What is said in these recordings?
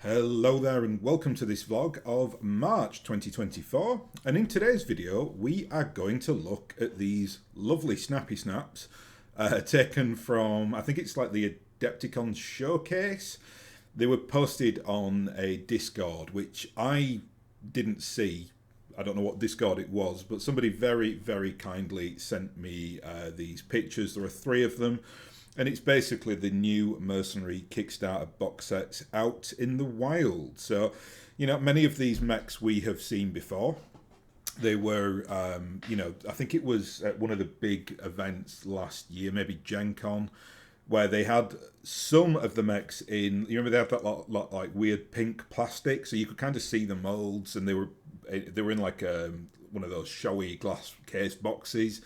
Hello there and welcome to this vlog of March 2024, and in today's video we are going to look at these lovely snappy snaps taken from, I think it's like the Adepticon showcase. They were posted on a Discord which I didn't see. I don't know what Discord it was, but somebody very kindly sent me these pictures. There are three of them. And it's basically the new Mercenary Kickstarter box sets out in the wild. So, many of these mechs we have seen before. They were, I think it was at one of the big events last year, maybe Gen Con, where they had some of the mechs in, you remember they had that lot like weird pink plastic, so you could kind of see the molds, and they were in like one of those showy glass case boxes.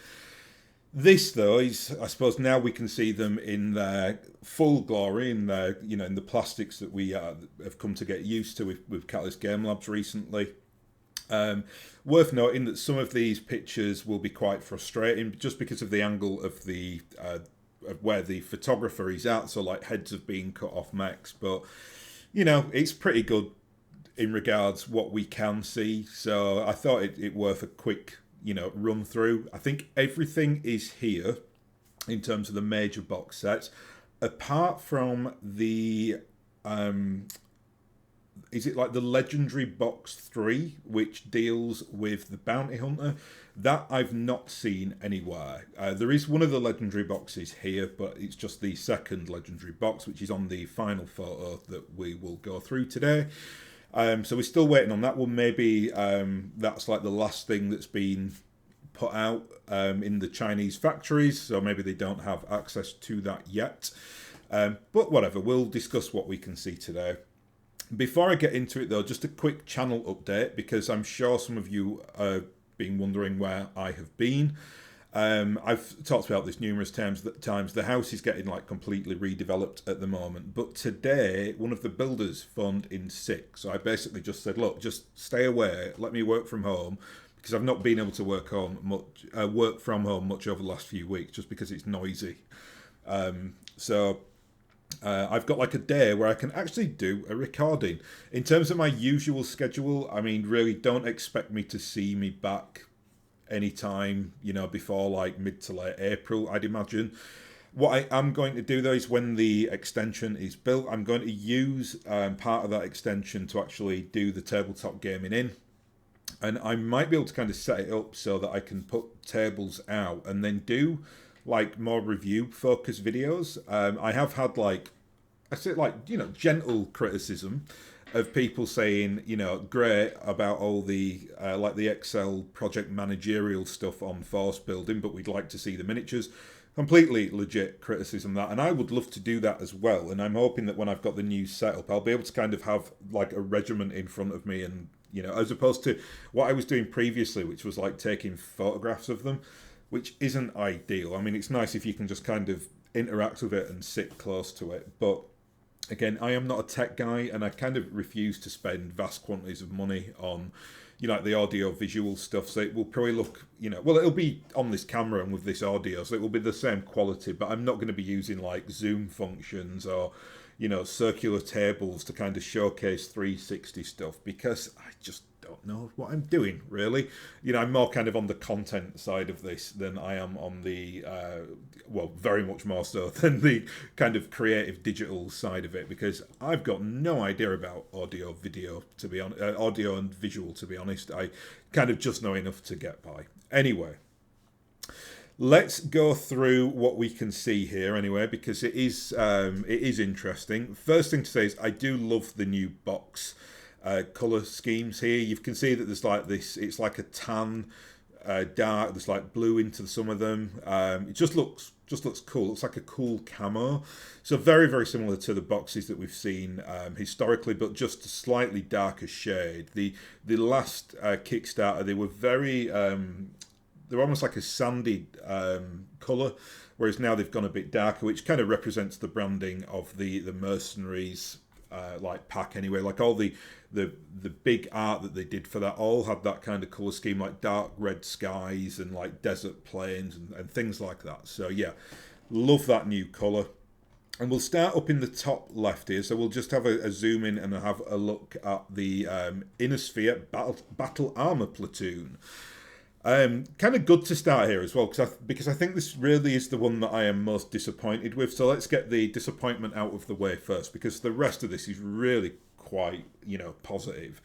This, though, is, I suppose, now we can see them in their full glory, in their, in the plastics that we have come to get used to with Catalyst Game Labs recently. Worth noting that some of these pictures will be quite frustrating just because of the angle of the of where the photographer is at. So, like, heads have been cut off mechs, but it's pretty good in regards what we can see. So I thought it worth a quick run through. I think everything is here in terms of the major box sets, apart from the is it like the Legendary Box 3, which deals with the Bounty Hunter? That I've not seen anywhere. There is one of the Legendary boxes here, but it's just the second Legendary box, which is on the final photo that we will go through today. So we're still waiting on that one. Maybe that's like the last thing that's been put out in the Chinese factories, so maybe they don't have access to that yet. But whatever, we'll discuss what we can see today. Before I get into it, though, just a quick channel update, because I'm sure some of you have been wondering where I have been. I've talked about this numerous times. The house is getting like completely redeveloped at the moment. But today, one of the builders phoned in sick. So I basically just said, look, just stay away. Let me work from home, because I've not been able to work from home much over the last few weeks, just because it's noisy. So I've got like a day where I can actually do a recording. In terms of my usual schedule, I mean, really don't expect me to see me back anytime before like mid to late April, I'd imagine. What I am going to do, though, is when the extension is built, I'm going to use part of that extension to actually do the tabletop gaming in, and I might be able to kind of set it up so that I can put tables out and then do like more review focused videos. I have had gentle criticism of people saying, great about all the like the Excel project managerial stuff on force building, but we'd like to see the miniatures. Completely legit criticism, that, and I would love to do that as well. And I'm hoping that when I've got the new setup, I'll be able to kind of have like a regiment in front of me, and as opposed to what I was doing previously, which was like taking photographs of them, which isn't ideal. I mean, it's nice if you can just kind of interact with it and sit close to it, but again, I am not a tech guy, and I kind of refuse to spend vast quantities of money on, like the audio visual stuff. So it will probably look, well, it'll be on this camera and with this audio, so it will be the same quality, but I'm not going to be using like zoom functions or, circular tables to kind of showcase 360 stuff, because I just don't know what I'm doing, really. I'm more kind of on the content side of this than I am on the, very much more so than the kind of creative digital side of it, because I've got no idea about audio, video, to be honest, audio and visual, to be honest. I kind of just know enough to get by. Anyway, let's go through what we can see here anyway, because it is interesting. First thing to say is I do love the new box colour schemes here. You can see that there's like this, it's like a tan, dark, there's like blue into some of them. It just looks cool. It's like a cool camo. So very similar to the boxes that we've seen historically, but just a slightly darker shade. The last Kickstarter, they were very they're almost like a sandy colour, whereas now they've gone a bit darker, which kind of represents the branding of the mercenaries like pack anyway. Like all the big art that they did for that all had that kind of colour scheme, like dark red skies and like desert plains and things like that. So yeah, love that new colour. And we'll start up in the top left here. So we'll just have a zoom in and have a look at the Inner Sphere Battle Armor Platoon. Kind of good to start here as well, because I think this really is the one that I am most disappointed with. So let's get the disappointment out of the way first, because the rest of this is really quite, positive.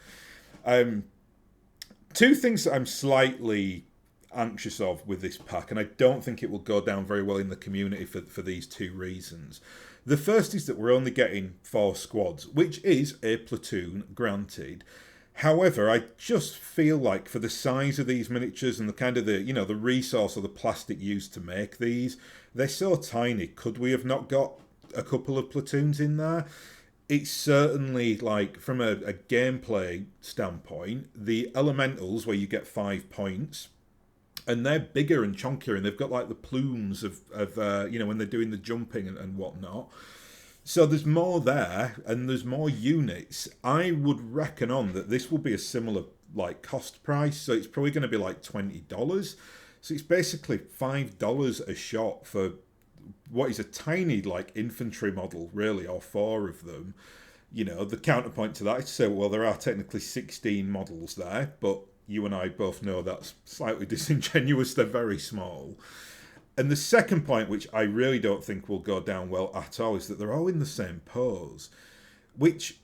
Two things that I'm slightly anxious of with this pack, and I don't think it will go down very well in the community for these two reasons. The first is that we're only getting 4 squads, which is a platoon, granted. However, I just feel like for the size of these miniatures and the kind of the resource or the plastic used to make these, they're so tiny. Could we have not got a couple of platoons in there? It's certainly, like, from a gameplay standpoint, the elementals where you get 5 points, and they're bigger and chunkier, and they've got like the plumes of when they're doing the jumping and whatnot. So there's more there, and there's more units. I would reckon on that this will be a similar like cost price, so it's probably going to be like $20. So it's basically $5 a shot for what is a tiny like infantry model, really, or 4 of them. The counterpoint to that is to say, well, there are technically 16 models there, but you and I both know that's slightly disingenuous. They're very small. And the second point, which I really don't think will go down well at all, is that they're all in the same pose, which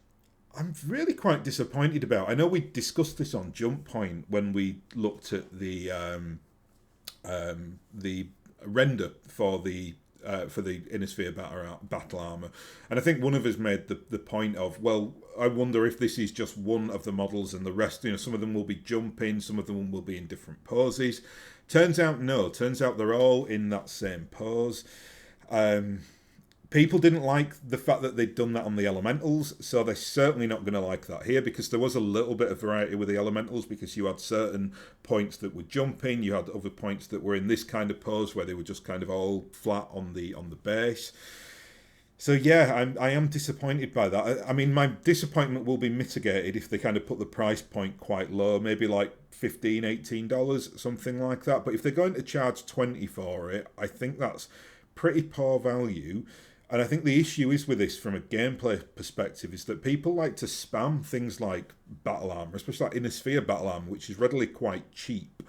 I'm really quite disappointed about. I know we discussed this on Jump Point when we looked at the render for the Inner Sphere battle armor, and I think one of us made the point of, well, I wonder if this is just one of the models and the rest, some of them will be jumping, some of them will be in different poses. Turns out no. Turns out they're all in that same pose. People didn't like the fact that they'd done that on the elementals, so they're certainly not going to like that here, because there was a little bit of variety with the elementals, because you had certain points that were jumping, you had other points that were in this kind of pose where they were just kind of all flat on the base. So yeah, I am disappointed by that. I mean, my disappointment will be mitigated if they kind of put the price point quite low, maybe like $15, $18, something like that. But if they're going to charge $20 for it, I think that's pretty poor value. And I think the issue is with this from a gameplay perspective is that people like to spam things like battle armor, especially like Inner Sphere battle armor, which is readily quite cheap.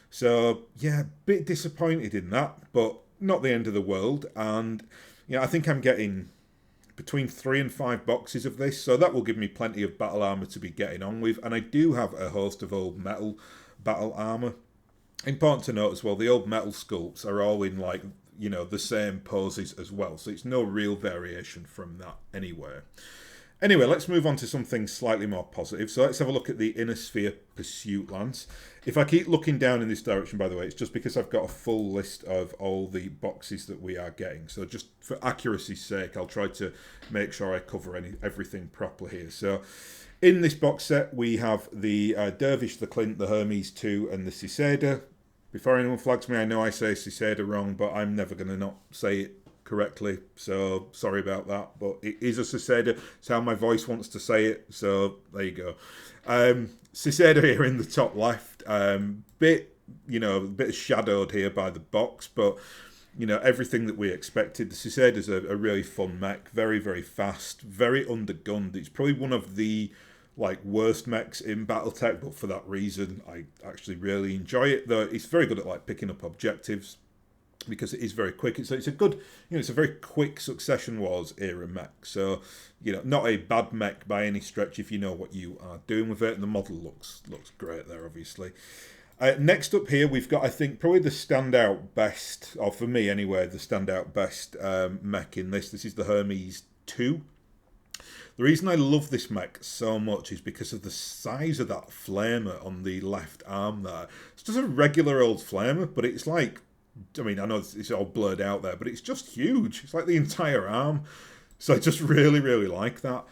So yeah, a bit disappointed in that, but not the end of the world. And I think I'm getting between 3 and 5 boxes of this, so that will give me plenty of battle armor to be getting on with. And I do have a host of old metal battle armor. Important to note as well, the old metal sculpts are all in like the same poses as well, so it's no real variation from that anywhere. Anyway, let's move on to something slightly more positive. So let's have a look at the Inner Sphere Pursuit Lance. If I keep looking down in this direction, by the way, it's just because I've got a full list of all the boxes that we are getting. So just for accuracy's sake, I'll try to make sure I cover everything properly here. So in this box set, we have the Dervish, the Clint, the Hermes 2, and the Cicada. Before anyone flags me, I know I say Cicada wrong, but I'm never going to not say it correctly, so sorry about that, but it is a Cicada. It's how my voice wants to say it, so there you go. Cicada here in the top left, a bit shadowed here by the box, but everything that we expected. The Cicada's a really fun mech, very, very fast, very undergunned. It's probably one of the worst mechs in BattleTech, but for that reason I actually really enjoy it, though it's very good at picking up objectives, because it is very quick. It's a good, it's a very quick Succession Wars era mech. So, not a bad mech by any stretch if you know what you are doing with it. And the model looks great there, obviously. Next up here, we've got, I think, probably the standout best, or for me anyway, the standout best mech in this. This is the Hermes 2. The reason I love this mech so much is because of the size of that flamer on the left arm there. It's just a regular old flamer, but it's like, I mean, I know it's all blurred out there, but it's just huge. It's like the entire arm. So I just really, really like that.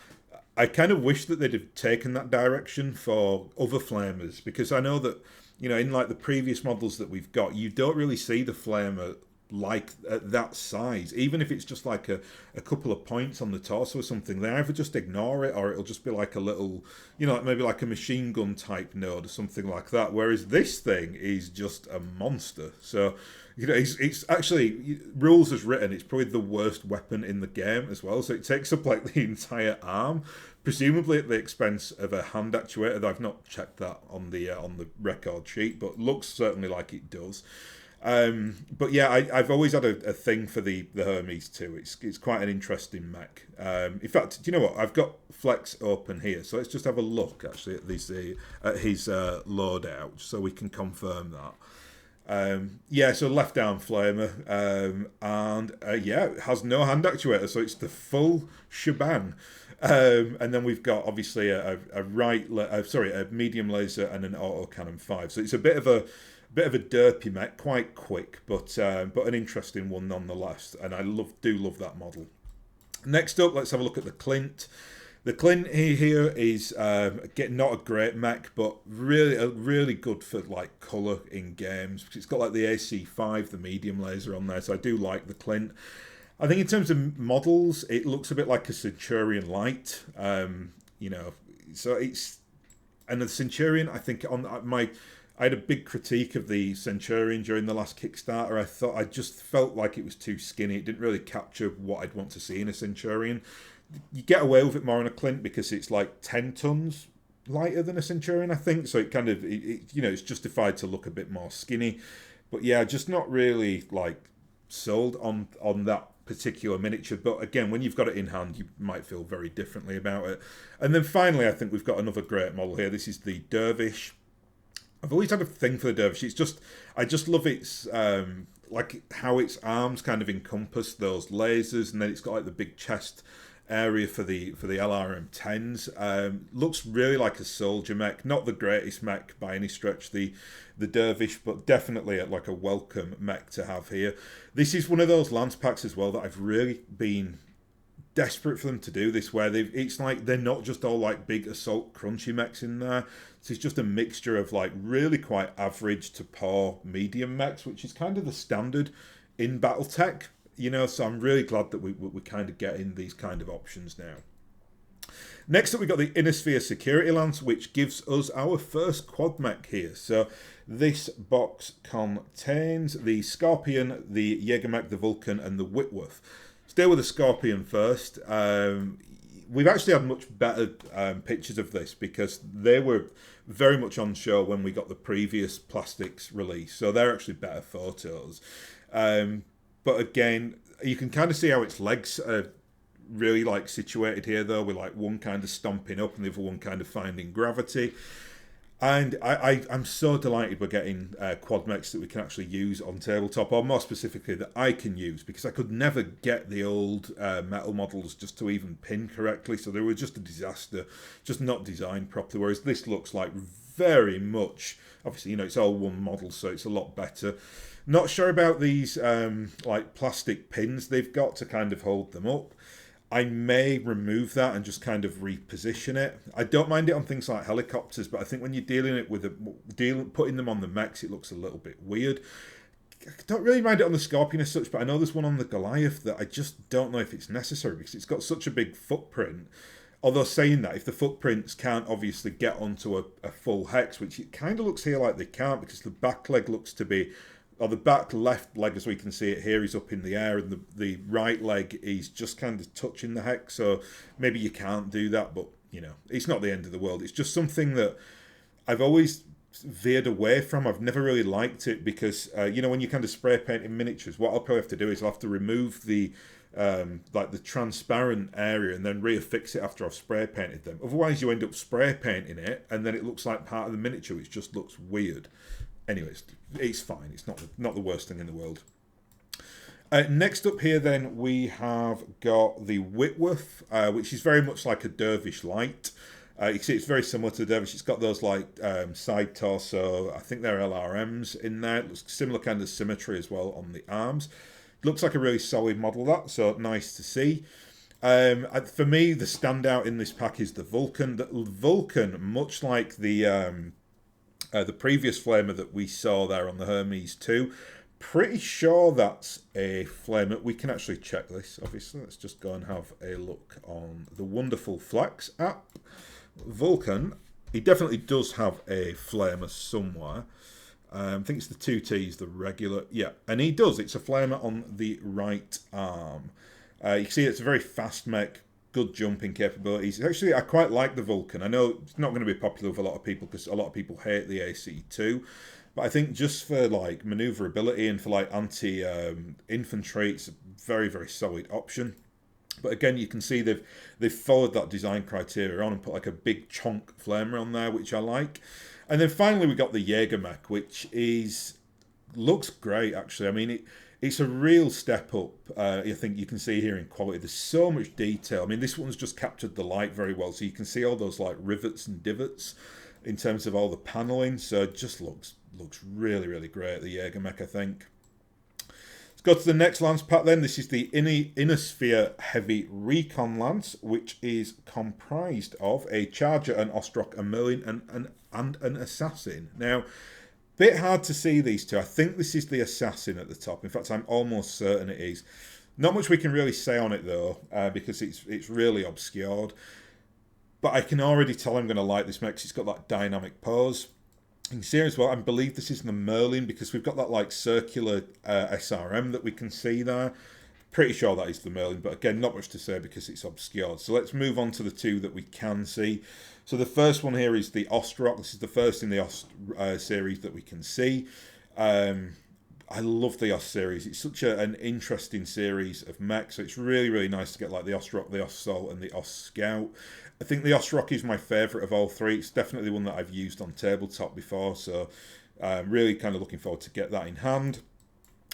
I kind of wish that they'd have taken that direction for other flamers, because I know that, in the previous models that we've got, you don't really see the flamer like at that size, even if it's just like a couple of points on the torso or something, they either just ignore it or it'll just be like a little, like maybe like a machine gun type node or something like that. Whereas this thing is just a monster. So, it's actually, rules as written, it's probably the worst weapon in the game as well. So it takes up like the entire arm, presumably at the expense of a hand actuator. I've not checked that on the record sheet, but looks certainly like it does. But yeah, I've always had a thing for the Hermes too. It's quite an interesting mech. In fact, do you know what? I've got Flex open here, so let's just have a look actually at his loadout, so we can confirm that. Yeah, so left arm flamer, and yeah, it has no hand actuator, so it's the full shebang. And then we've got obviously a medium laser and an autocannon 5. So it's a bit of a derpy mech, quite quick, but an interesting one nonetheless. And I do love that model. Next up, let's have a look at the Clint. The Clint here is not a great mech, but really good for like colour in games, because it's got like the AC5, the medium laser on there. So I do like the Clint. I think in terms of models, it looks a bit like a Centurion Light. So it's, and the Centurion, I think I had a big critique of the Centurion during the last Kickstarter. I just felt like it was too skinny. It didn't really capture what I'd want to see in a Centurion. You get away with it more on a Clint because it's like 10 tons lighter than a Centurion, I think. So it kind of, it's justified to look a bit more skinny. But yeah, just not really like sold on that particular miniature. But again, when you've got it in hand, you might feel very differently about it. And then finally, I think we've got another great model here. This is the Dervish. I've always had a thing for the Dervish. I just love its like how its arms kind of encompass those lasers, and then it's got like the big chest area for the LRM-10s. Looks really like a soldier mech. Not the greatest mech by any stretch, the Dervish, but definitely like a welcome mech to have here. This is one of those lance packs as well that I've really been desperate for them to do this, where it's like they're not just all like big assault crunchy mechs in there. It's just a mixture of like really quite average to poor medium mechs, which is kind of the standard in BattleTech, so I'm really glad that we're kind of getting these kind of options now. Next up, we've got the Innosphere Security Lance, which gives us our first quad mech here. So this box contains the Scorpion, the Jägermech, the Vulcan, and the Whitworth. Stay with the Scorpion first. We've actually had much better pictures of this because they were very much on show when we got the previous plastics release. So they're actually better photos. But again, you can kind of see how its legs are really like situated here though, with like one kind of stomping up and the other one kind of finding gravity. And I'm so delighted we're getting quad mechs that we can actually use on tabletop, or more specifically that I can use, because I could never get the old metal models just to even pin correctly, so they were just a disaster, just not designed properly, whereas this looks like very much, obviously, it's all one model, so it's a lot better. Not sure about these like plastic pins they've got to kind of hold them up. I may remove that and just kind of reposition it. I don't mind it on things like helicopters, but I think when you're dealing it with putting them on the mechs, it looks a little bit weird. I don't really mind it on the Scorpion as such, but I know there's one on the Goliath that I just don't know if it's necessary because it's got such a big footprint. Although saying that, if the footprints can't obviously get onto a full hex, which it kind of looks here like they can't, because the back leg looks to be, or the back left leg, as we can see it here, is up in the air, and the right leg is just kind of touching the hex. So maybe you can't do that, but it's not the end of the world. It's just something that I've always veered away from. I've never really liked it because when you kind of spray paint in miniatures, what I'll probably have to do is I'll have to remove the like the transparent area and then reaffix it after I've spray painted them. Otherwise, you end up spray painting it, and then it looks like part of the miniature, which just looks weird. Anyways, it's fine. It's not the worst thing in the world. Next up here, then, we have got the Whitworth, which is very much like a Dervish Light. You can see it's very similar to the Dervish. It's got those like side torso, I think they're LRMs in there. It looks similar kind of symmetry as well on the arms. It looks like a really solid model, that, so nice to see. For me, the standout in this pack is the Vulcan. The Vulcan, much like the previous flamer that we saw there on the Hermes 2, pretty sure that's a flamer. We can actually check this, obviously. Let's just go and have a look on the wonderful Flex app. Vulcan, he definitely does have a flamer somewhere. I think it's the 2Ts, the regular. Yeah, and he does. It's a flamer on the right arm. You can see it's a very fast mech, good jumping capabilities. Actually, I quite like the Vulcan. I know it's not going to be popular with a lot of people because a lot of people hate the AC2. But I think just for like maneuverability and for like anti-infantry, it's a very, very solid option. But again, you can see they've followed that design criteria on and put like a big chunk flamer on there, which I like. And then finally we got the Jaeger mech, which looks great actually. I mean, it's a real step up. I think you can see here in quality. There's so much detail. I mean, this one's just captured the light very well, so you can see all those like rivets and divots in terms of all the paneling. So it just looks really, really great. The Jaeger mech, I think. Let's go to the next lance pack then. This is the Innosphere Heavy Recon Lance, which is comprised of a Charger, an Ostrock, a Merlin, and an Assassin. Now, bit hard to see these two. I think this is the Assassin at the top. In fact, I'm almost certain it is. Not much we can really say on it though, because it's really obscured. But I can already tell I'm going to like this mech because it's got that dynamic pose. You can see here as well, I believe this is the Merlin because we've got that like circular SRM that we can see there. Pretty sure that is the Merlin, but again, not much to say because it's obscured. So let's move on to the two that we can see. So the first one here is the Ostrock. This is the first in the Ost series that we can see. I love the Ost series. It's such an interesting series of mechs. So it's really, really nice to get like the Ostrock, the Ossault, and the Ostscout. I think the Ostrock is my favourite of all three. It's definitely one that I've used on tabletop before. So really kind of looking forward to get that in hand.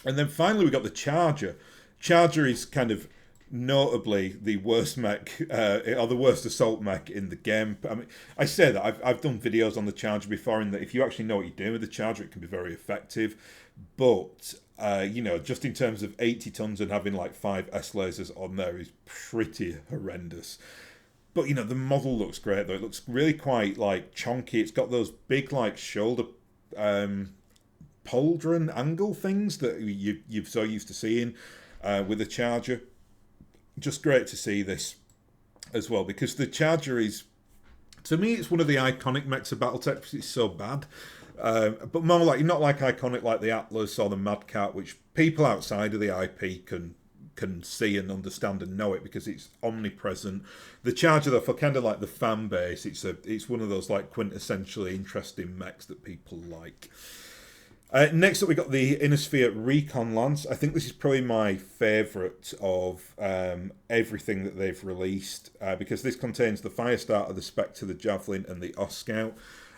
And then finally we got the Charger. Charger is kind of notably the worst mech, or the worst assault mech in the game. I mean, I say that, I've done videos on the Charger before, and that if you actually know what you're doing with the Charger, it can be very effective. But, you know, just in terms of 80 tons and having like 5 S-lasers on there is pretty horrendous. But, you know, the model looks great, though. It looks really quite, like, chonky. It's got those big, like, shoulder pauldron angle things that you're so used to seeing with the Charger. Just great to see this as well, because the Charger is, to me, it's one of the iconic mechs of BattleTech because it's so bad. But more like, not like iconic like the Atlas or the Mad Cat, which people outside of the IP can see and understand and know it because it's omnipresent. The Charger, though, for kind of like the fan base, it's one of those like quintessentially interesting mechs that people like. Next up, we got the Innosphere Recon Lance. I think this is probably my favourite of everything that they've released because this contains the Firestarter, the Spectre, the Javelin, and the Ostscout.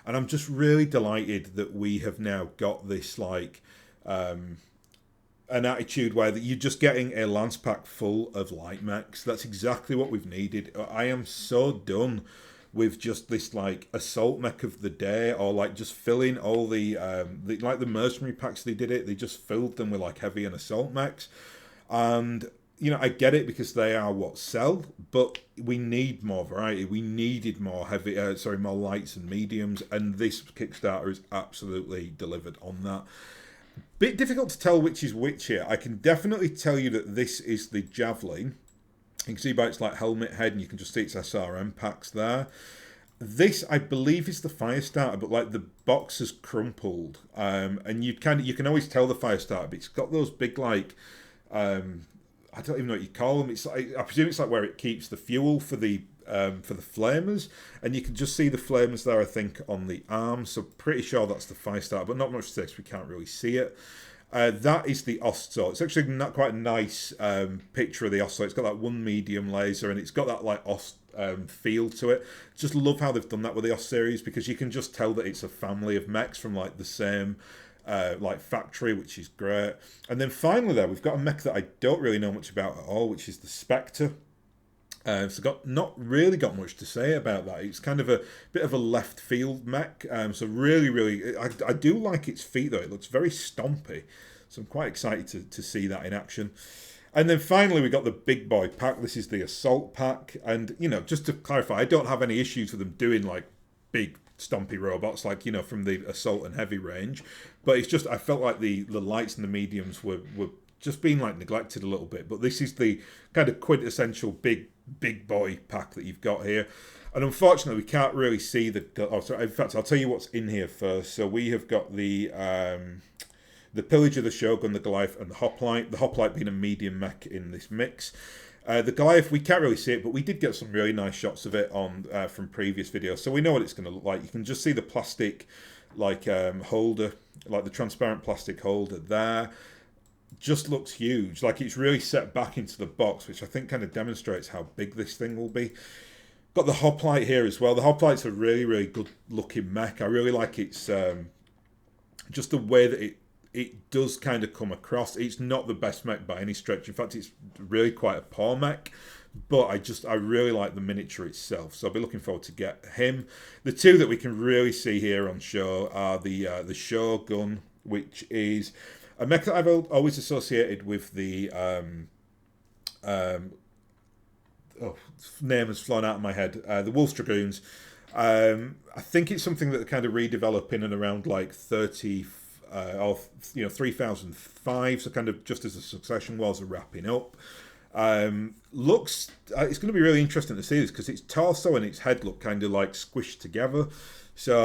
And I'm just really delighted that we have now got this like an attitude where you're just getting a lance pack full of light mechs. That's exactly what we've needed. I am so done with just this like assault mech of the day, or like just filling all the like the mercenary packs they did it. They just filled them with like heavy and assault mechs, and you know I get it because they are what sell, but we need more variety. We needed more heavy, more lights and mediums, and this Kickstarter is absolutely delivered on that. Bit difficult to tell which is which here. I can definitely tell you that this is the Javelin. You can see by its like helmet head, and you can just see its SRM packs there. This, I believe, is the Firestarter, but like the box has crumpled, and you can always tell the Firestarter, but it's got those big like I don't even know what you call them. It's like, I presume it's like where it keeps the fuel for the flamers, and you can just see the flamers there, I think, on the arm. So pretty sure that's the Firestarter, but not much to say because we can't really see it. That is the Ostscout. It's actually not quite a nice picture of the Ostscout. It's got that one medium laser, and it's got that like Ost feel to it. Just love how they've done that with the Ost series because you can just tell that it's a family of mechs from like the same like factory, which is great. And then finally there, we've got a mech that I don't really know much about at all, which is the Spectre. So not really got much to say about that. It's kind of a bit of a left field mech. So really, I do like its feet though. It looks very stompy. So I'm quite excited to see that in action. And then finally we got the big boy pack. This is the Assault pack. And, you know, just to clarify, I don't have any issues with them doing like big stompy robots, like, you know, from the assault and heavy range. But it's just, I felt like the lights and the mediums were just being like neglected a little bit. But this is the kind of quintessential big boy pack that you've got here. And unfortunately, we can't really see the. Oh, sorry, in fact, I'll tell you what's in here first. So we have got the Pillager, the Shogun, the Goliath, and the Hoplite. The Hoplite being a medium mech in this mix. The Goliath, we can't really see it, but we did get some really nice shots of it on from previous videos, so we know what it's going to look like. You can just see the plastic, like holder, like the transparent plastic holder there. Just looks huge. Like, it's really set back into the box, which I think kind of demonstrates how big this thing will be. Got the Hoplite here as well. The Hoplite's a really good looking mech. I really like its just the way that it does kind of come across. It's not the best mech by any stretch. In fact, it's really quite a poor mech. But I really like the miniature itself. So I'll be looking forward to get him. The two that we can really see here on show are the Shogun, which is a mech that I've always associated with the name has flown out of my head. The Wolves Dragoons. I think it's something that they're kind of redeveloping in around like 3005. So kind of just as the Succession Wars are wrapping up. Looks it's going to be really interesting to see this because its torso and its head look kind of like squished together. So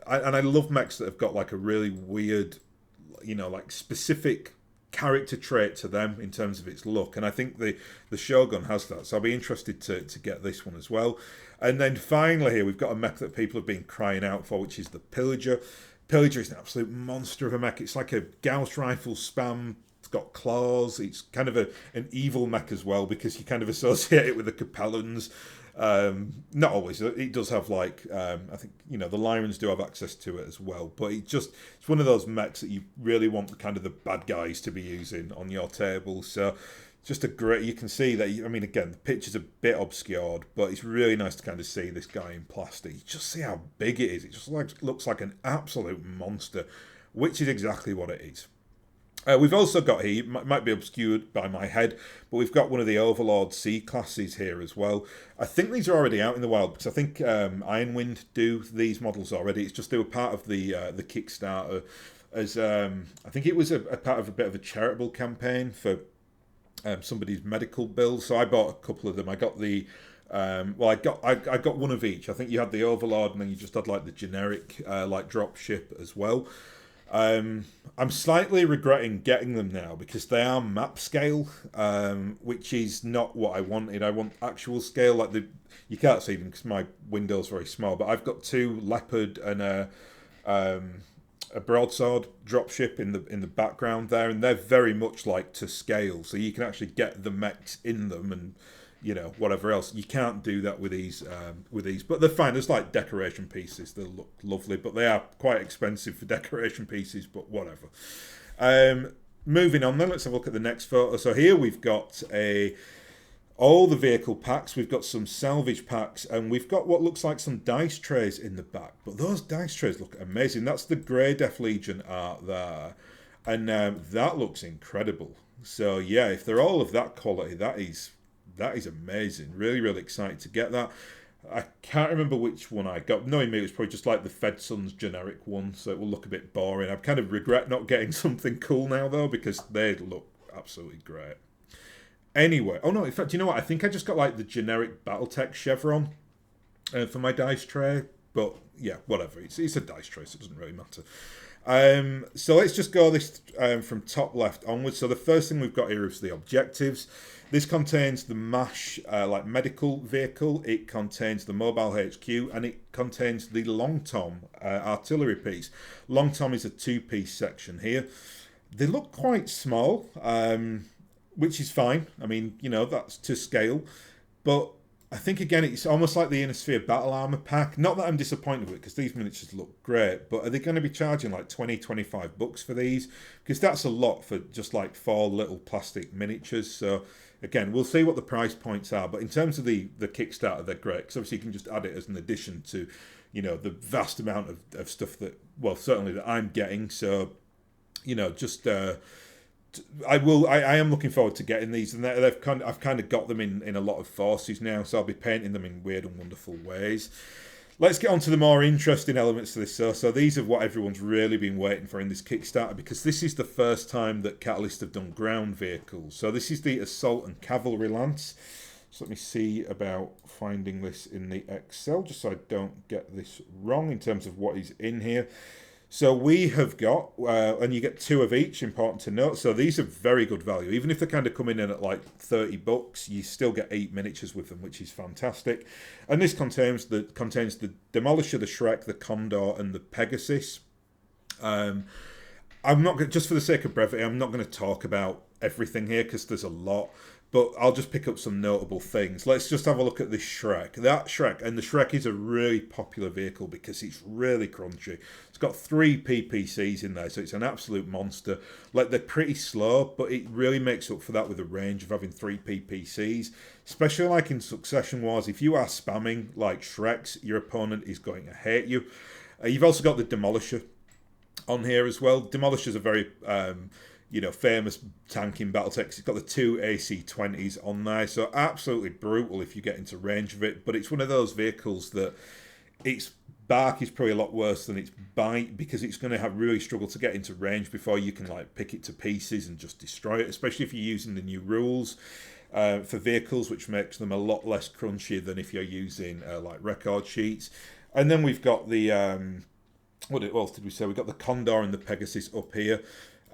I love mechs that have got like a really weird, you know, like specific character trait to them in terms of its look, and I think the Shogun has that, so I'll be interested to get this one as well. And then finally here we've got a mech that people have been crying out for, which is the Pillager. Pillager is an absolute monster of a mech. It's like a Gauss rifle spam. It's got claws. It's kind of an evil mech as well, because you kind of associate it with the Capellans. Not always. It does have like I think, you know, the Lyrans do have access to it as well, but it's one of those mechs that you really want kind of the bad guys to be using on your table. So just a great, you can see that, I mean, again, the picture's a bit obscured, but it's really nice to kind of see this guy in plastic. You just see how big it is. It just looks like an absolute monster, which is exactly what it is. We've also got here, might be obscured by my head, but we've got one of the Overlord C classes here as well. I think these are already out in the wild, because I think Ironwind do these models already. It's just they were part of the Kickstarter, as I think it was a part of a bit of a charitable campaign for somebody's medical bill. So I bought a couple of them. I got the I got one of each. I think you had the Overlord, and then you just had like the generic like drop ship as well. I'm slightly regretting getting them now because they are map scale, which is not what I wanted. I want actual scale. Like you can't see them because my window's very small, but I've got two Leopard and a broadsword dropship in the background there, and they're very much like to scale. So you can actually get the mechs in them and, you know, whatever else. You can't do that with these, but they're fine. There's like decoration pieces. They look lovely, but they are quite expensive for decoration pieces, but whatever. Moving on then, let's have a look at the next photo. So here we've got all the vehicle packs. We've got some salvage packs, and we've got what looks like some dice trays in the back, but those dice trays look amazing. That's the Grey Death Legion art there, and that looks incredible. So yeah, if they're all of that quality, that is amazing. Really excited to get that. I can't remember which one I got. Knowing me, it was probably just like the Fedson's generic one, so it will look a bit boring. I kind of regret not getting something cool now, though, because they look absolutely great. Anyway, oh no, in fact, you know what? I think I just got like the generic BattleTech chevron for my dice tray, but yeah, whatever. It's a dice tray, so it doesn't really matter. So let's just go this from top left onwards. So the first thing we've got here is the objectives. This contains the MASH like medical vehicle. It contains the mobile HQ, and it contains the Long Tom artillery piece. Long Tom is a two-piece section here. They look quite small, which is fine. I mean, you know, that's to scale. But I think, again, it's almost like the Innisphere Battle Armour pack. Not that I'm disappointed with it, because these miniatures look great, but are they going to be charging like 20, 25 bucks for these? Because that's a lot for just like 4 little plastic miniatures. So again, we'll see what the price points are. But in terms of the Kickstarter, they're great, because obviously you can just add it as an addition to, you know, the vast amount of stuff that, well, certainly that I'm getting. So, you know, just I am looking forward to getting these, and I've kind of got them in a lot of forces now, so I'll be painting them in weird and wonderful ways. Let's get on to the more interesting elements of this. So these are what everyone's really been waiting for in this Kickstarter, because this is the first time that Catalyst have done ground vehicles. So this is the Assault and Cavalry Lance. So let me see about finding this in the Excel, just so I don't get this wrong in terms of what is in here. So we have got, and you get 2 of each, important to note. So these are very good value. Even if they're kind of coming in at like $30, you still get 8 miniatures with them, which is fantastic. And this contains the Demolisher, the Shrek, the Condor, and the Pegasus. I'm not going, just for the sake of brevity, I'm not going to talk about everything here because there's a lot. But I'll just pick up some notable things. Let's just have a look at this Shrek. That Shrek, and the Shrek is a really popular vehicle because it's really crunchy. It's got 3 PPCs in there, so it's an absolute monster. Like, they're pretty slow, but it really makes up for that with the range of having 3 PPCs. Especially like in Succession Wars, if you are spamming like Shreks, your opponent is going to hate you. You've also got the Demolisher on here as well. Demolisher's a very famous tank in BattleTech. It's got the 2 AC-20s on there, so absolutely brutal if you get into range of it. But it's one of those vehicles that its bark is probably a lot worse than its bite, because it's going to have really struggle to get into range before you can like pick it to pieces and just destroy it, especially if you're using the new rules for vehicles, which makes them a lot less crunchy than if you're using like record sheets. And then we've got the what else did we say? We've got the Condor and the Pegasus up here.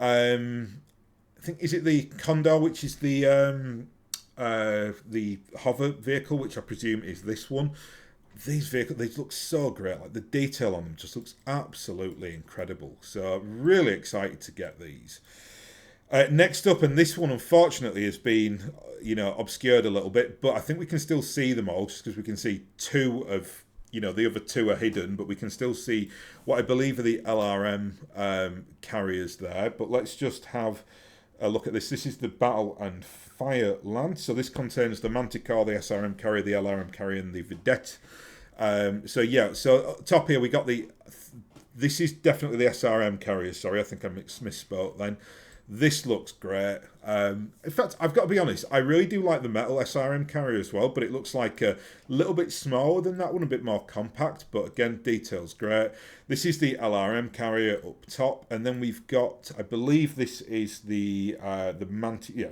I think, is it the Condor, which is the hover vehicle, which I presume is this one. These vehicles, they look so great. Like, the detail on them just looks absolutely incredible. So really excited to get these. Next up, and this one unfortunately has been obscured a little bit, but I think we can still see them all, just because we can see 2 of the other 2 are hidden, but we can still see what I believe are the LRM carriers there. But let's just have a look at this. This is the Battle and Fire Lance. So this contains the Manticore, the SRM carrier, the LRM carrier, and the Vedette. So top here we got this is definitely the SRM carrier. Sorry, I think I misspoke then. This looks great. In fact, I've got to be honest, I really do like the metal SRM carrier as well, but it looks like a little bit smaller than that one, a bit more compact, but again, detail's great. This is the LRM carrier up top, and then we've got, I believe this is the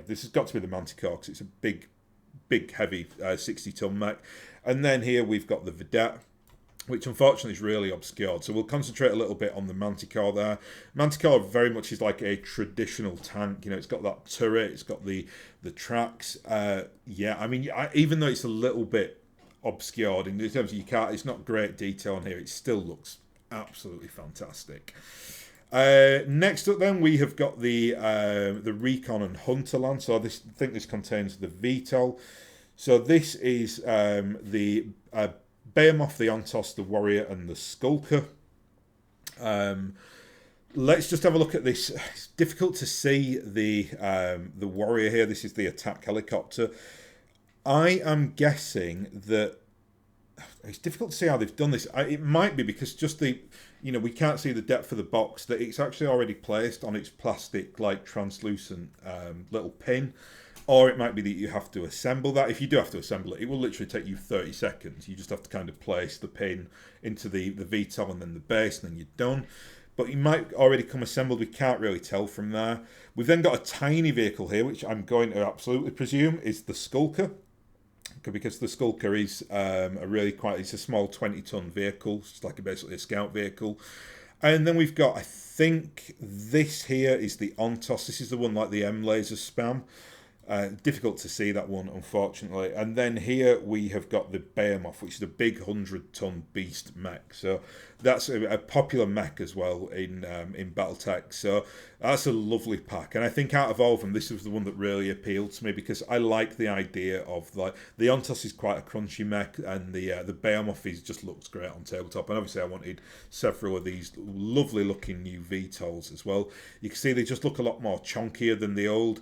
this has got to be the Manticore, because it's a big, heavy 60-ton mech. And then here we've got the Vedette, which unfortunately is really obscured. So we'll concentrate a little bit on the Manticore there. Manticore very much is like a traditional tank. It's got that turret, it's got the tracks. Even though it's a little bit obscured in terms of it's not great detail on here, it still looks absolutely fantastic. Next up then, we have got the Recon and Hunter Lance. So I think this contains the VTOL. So this is the Behemoth, the Ontos, the Warrior, and the Skulker. Let's just have a look at this. It's difficult to see the Warrior here. This is the attack helicopter. I am guessing that it's difficult to see how they've done this. It might be because just we can't see the depth of the box, that it's actually already placed on its plastic, like, translucent little pin. Or it might be that you have to assemble that. If you do have to assemble it, it will literally take you 30 seconds. You just have to kind of place the pin into the VTOL and then the base, and then you're done. But it might already come assembled. We can't really tell from there. We've then got a tiny vehicle here, which I'm going to absolutely presume is the Skulker, because the Skulker is it's a small 20-ton vehicle. It's like basically a scout vehicle. And then we've got, I think this here is the Ontos. This is the one like the M-Laser spam. Difficult to see that one, unfortunately. And then here we have got the Behemoth, which is a big 100-ton beast mech. So that's a popular mech as well in BattleTech. So that's a lovely pack. And I think out of all of them, this was the one that really appealed to me, because I like the idea of, like, the Ontos is quite a crunchy mech, and the Behemoth just looks great on tabletop. And obviously I wanted several of these lovely looking new VTOLs as well. You can see they just look a lot more chunkier than the old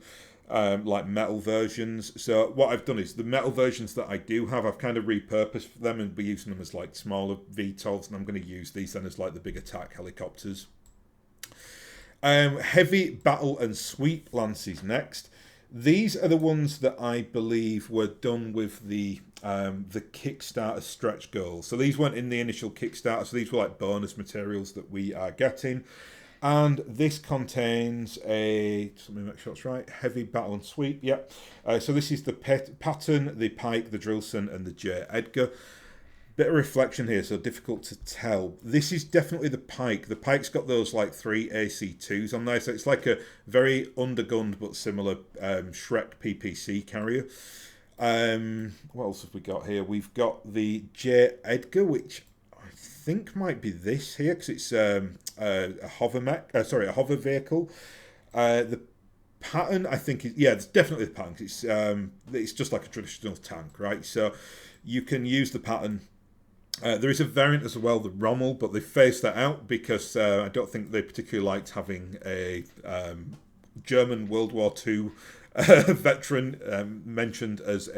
metal versions. So what I've done is the metal versions that I do have, I've kind of repurposed them and be using them as like smaller VTOLs, and I'm going to use these then as like the big attack helicopters. Heavy battle and sweep lances next. These are the ones that I believe were done with the the Kickstarter stretch goals. So these weren't in the initial Kickstarter, so these were like bonus materials that we are getting. And this contains a, let me make sure it's right, heavy battle and sweep, yep. So this is the Patton, the Pike, the Drillson, and the J. Edgar. Bit of reflection here, so difficult to tell. This is definitely the Pike. The Pike's got those like 3 AC2s on there, so it's like a very undergunned but similar Shrek PPC carrier. What else have we got here? We've got the J. Edgar, which I think might be this here, because it's a hover a hover vehicle. The Patton, I think, it's definitely the Patton. It's just like a traditional tank, right? So you can use the Patton. There is a variant as well, the Rommel, but they phased that out because I don't think they particularly liked having a German World War II veteran mentioned as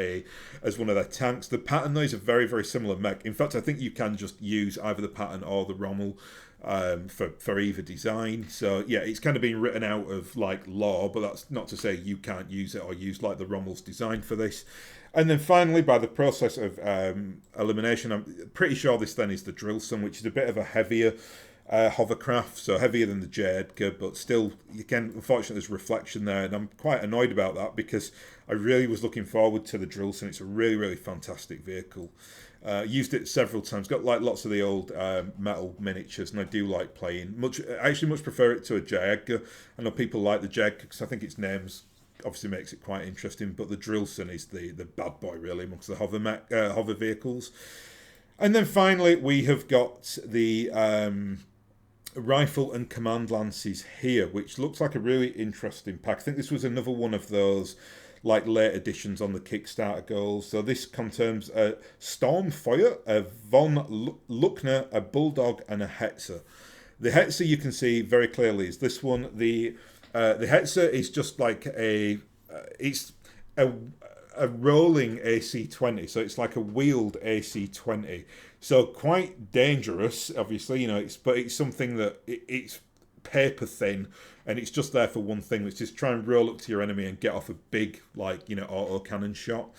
one of their tanks. The Patton, though, is a very, very similar mech. In fact, I think you can just use either the Patton or the Rommel for either design. So yeah, it's kind of been written out of like law, but that's not to say you can't use it or use like the Rommel's design for this. And then finally, by the process of elimination, I'm pretty sure this then is the Drillson, which is a bit of a heavier hovercraft, so heavier than the J. Edgar, but still, again, unfortunately, there's reflection there, and I'm quite annoyed about that because I really was looking forward to the Drillson. It's a really, really fantastic vehicle. Used it several times. Got like lots of the old metal miniatures, and I do like playing. I actually much prefer it to a J. Edgar. I know people like the J. Edgar because I think its name's obviously makes it quite interesting, but the Drillson is the bad boy really amongst the hover vehicles. And then finally we have got the rifle and command lances here, which looks like a really interesting pack. I think this was another one of those like late editions on the Kickstarter goals. So this contains a Stormfeuer, a von Luckner, a Bulldog, and a Hetzer. The Hetzer you can see very clearly is this one. The Hetzer is just like it's a rolling AC20, so it's like a wheeled AC20. So quite dangerous, obviously, but it's something that it's paper thin, and it's just there for one thing, which is try and roll up to your enemy and get off a big, auto cannon shot.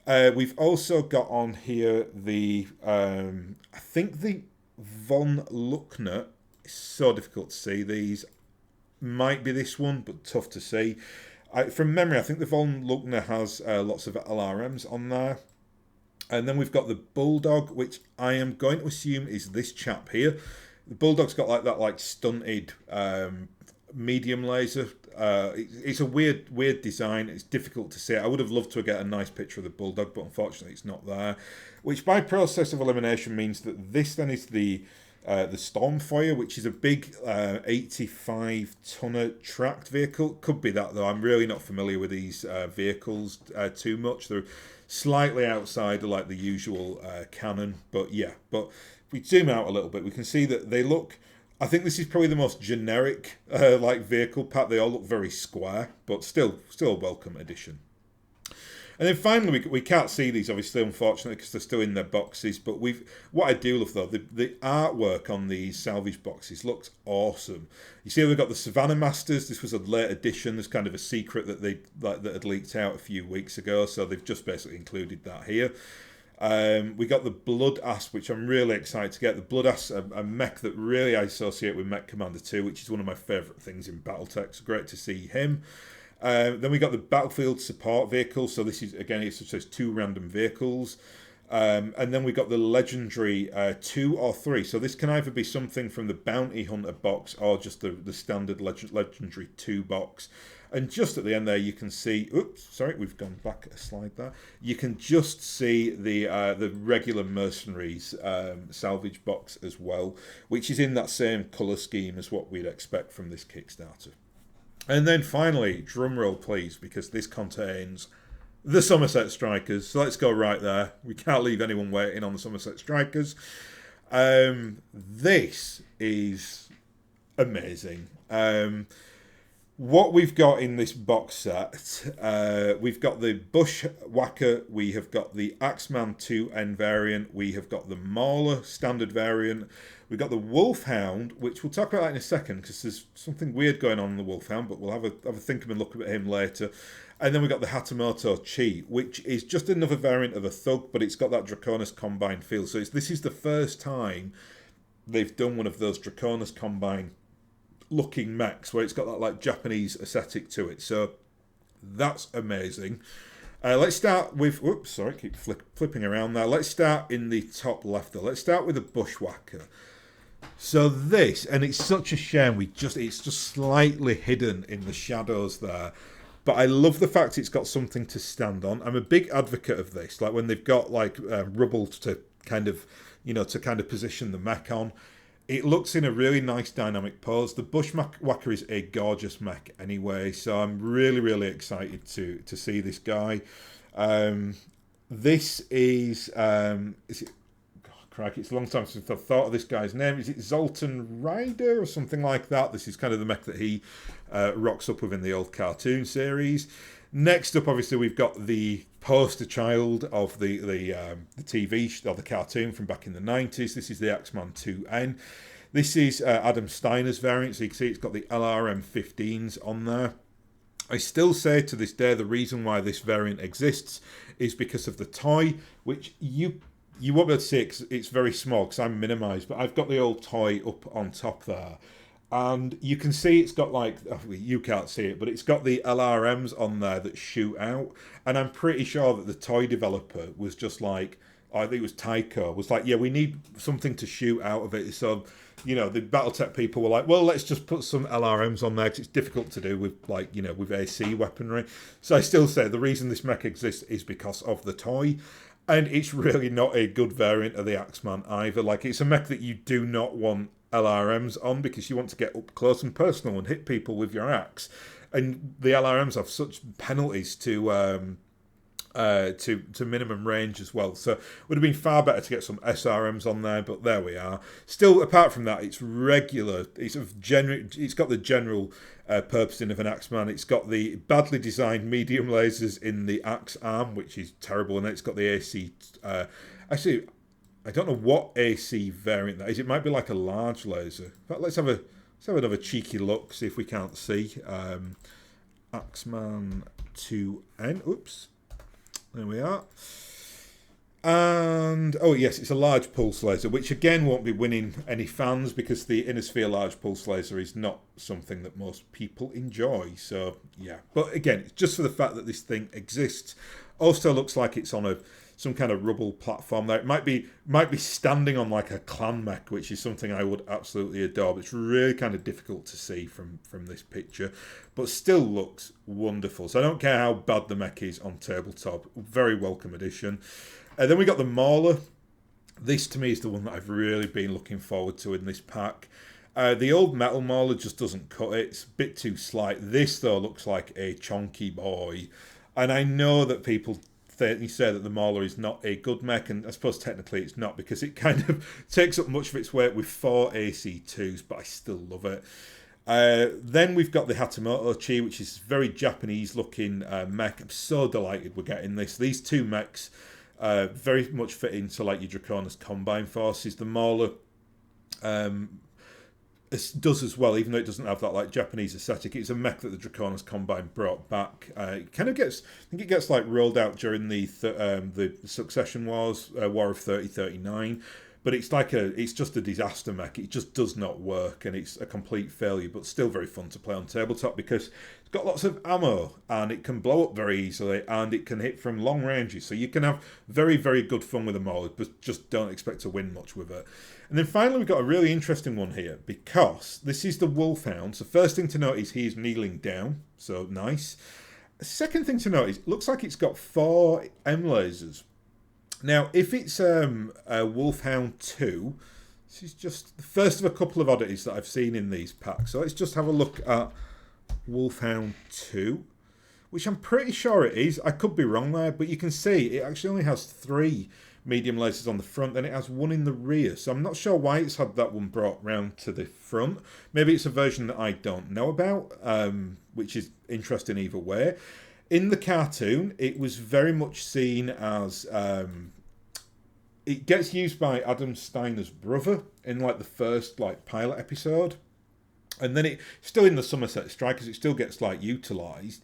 We've also got on here the, I think the von Luckner. It's so difficult to see. These might be this one, but tough to see. From memory, I think the von Luckner has lots of LRMs on there. And then we've got the Bulldog, which I am going to assume is this chap here. The Bulldog's got like that stunted medium laser. It's a weird design. It's difficult to see. I would have loved to get a nice picture of the Bulldog, but unfortunately it's not there. Which by process of elimination means that this then is the Stormfeuer, which is a big 85-tonner tracked vehicle. Could be that, though. I'm really not familiar with these vehicles too much. They're slightly outside of like the usual cannon, but yeah. But if we zoom out a little bit, we can see that they look. I think this is probably the most generic vehicle pack. They all look very square, but still a welcome addition. And then finally, we can't see these, obviously, unfortunately, because they're still in their boxes. But what I do love, though, the artwork on these salvage boxes looks awesome. You see, we've got the Savannah Masters. This was a late edition. There's kind of a secret that that had leaked out a few weeks ago. So they've just basically included that here. We got the Blood Ass, which I'm really excited to get. The Blood Ass, a mech that really I associate with Mech Commander 2, which is one of my favourite things in BattleTech. So great to see him. Then we got the Battlefield Support Vehicle. So this is, again, it says 2 random vehicles. And then we got the Legendary 2 or 3. So this can either be something from the Bounty Hunter box or just the standard Legendary 2 box. And just at the end there, you can see. Oops, sorry, we've gone back a slide there. You can just see the regular Mercenaries salvage box as well, which is in that same colour scheme as what we'd expect from this Kickstarter. And then finally, drum roll please, because this contains the Somerset Strikers. So let's go right there. We can't leave anyone waiting on the Somerset Strikers. This is amazing. What we've got in this box set, we've got the Bushwhacker, we have got the Axeman 2N variant, we have got the Mauler standard variant, we've got the Wolfhound, which we'll talk about that in a second because there's something weird going on in the Wolfhound, but we'll have a think and look at him later. And then we got the Hatamoto Chi, which is just another variant of a Thug, but it's got that Draconis Combine feel. So this is the first time they've done one of those Draconis Combine looking mechs where it's got that like Japanese aesthetic to it. So that's amazing. Let's start with... Whoops, sorry, keep flipping around there. Let's start in the top left, though. Let's start with the Bushwhacker. So this, and it's such a shame, it's just slightly hidden in the shadows there. But I love the fact it's got something to stand on. I'm a big advocate of this. Like when they've got like rubble to kind of, position the mech on. It looks in a really nice dynamic pose. The Bushwhacker is a gorgeous mech anyway, so I'm really, really excited to see this guy. This is it? God, crikey, it's a long time since I've thought of this guy's name. Is it Zoltan Ryder or something like that? This is kind of the mech that he rocks up with in the old cartoon series. Next up, obviously, we've got the poster child of the TV or the cartoon from back in the 90s. This is the Axeman 2N. This is Adam Steiner's variant, so you can see it's got the LRM-15s on there. I still say to this day the reason why this variant exists is because of the toy, which you won't be able to see it 'cause it's very small because I'm minimised, but I've got the old toy up on top there. And you can see it's got like, you can't see it, but it's got the LRMs on there that shoot out. And I'm pretty sure that the toy developer was just like, I think it was Tyco, was like, yeah, we need something to shoot out of it. So, the BattleTech people were like, well, let's just put some LRMs on there because it's difficult to do with with AC weaponry. So I still say the reason this mech exists is because of the toy. And it's really not a good variant of the Axeman either. Like, it's a mech that you do not want LRMs on because you want to get up close and personal and hit people with your axe. And the LRMs have such penalties to minimum range as well. So it would have been far better to get some SRMs on there, but there we are. Still, apart from that, it's regular. It's got the general purposing of an Axeman. It's got the badly designed medium lasers in the axe arm, which is terrible, and then it's got the AC. Actually, I don't know what AC variant that is. It might be like a large laser. But let's have another cheeky look, see if we can't see. Axeman 2N. Oops. There we are. And, oh yes, it's a large pulse laser, which again won't be winning any fans because the Innosphere large pulse laser is not something that most people enjoy. So, yeah. But again, it's just for the fact that this thing exists. Also looks like it's on some kind of rubble platform there. It might be standing on like a clan mech, which is something I would absolutely adore. But it's really kind of difficult to see from this picture, but still looks wonderful. So I don't care how bad the mech is on tabletop. Very welcome addition. Then we got the Mauler. This to me is the one that I've really been looking forward to in this pack. The old metal Mauler just doesn't cut it. It's a bit too slight. This though looks like a chonky boy, and I know that people say that the Mauler is not a good mech, and I suppose technically it's not because it kind of takes up much of its weight with 4 AC2s, but I still love it. Then we've got the Hatamoto Chi, which is very Japanese looking mech. I'm so delighted we're getting this. These two mechs very much fit into like your Draconis Combine forces. The Mauler it does as well, even though it doesn't have that like Japanese aesthetic. It's a mech that the Draconis Combine brought back. It kind of gets, I think it gets like rolled out during the Succession Wars, War of 3039. But it's just a disaster mech. It just does not work, and it's a complete failure. But still very fun to play on tabletop because it's got lots of ammo, and it can blow up very easily, and it can hit from long ranges. So you can have very, very good fun with the Mauler, but just don't expect to win much with it. And then finally, we've got a really interesting one here because this is the Wolfhound. So first thing to note is he's kneeling down, so nice. Second thing to note is it looks like it's got 4 M lasers. Now, if it's a Wolfhound 2, this is just the first of a couple of oddities that I've seen in these packs. So let's just have a look at Wolfhound 2, which I'm pretty sure it is. I could be wrong there, but you can see it actually only has 3 medium lasers on the front, then it has 1 in the rear. So I'm not sure why it's had that one brought round to the front. Maybe it's a version that I don't know about, which is interesting either way. In the cartoon, it was very much seen as... it gets used by Adam Steiner's brother in like the first like pilot episode. And then it's still in the Somerset Strikers, it still gets like utilised.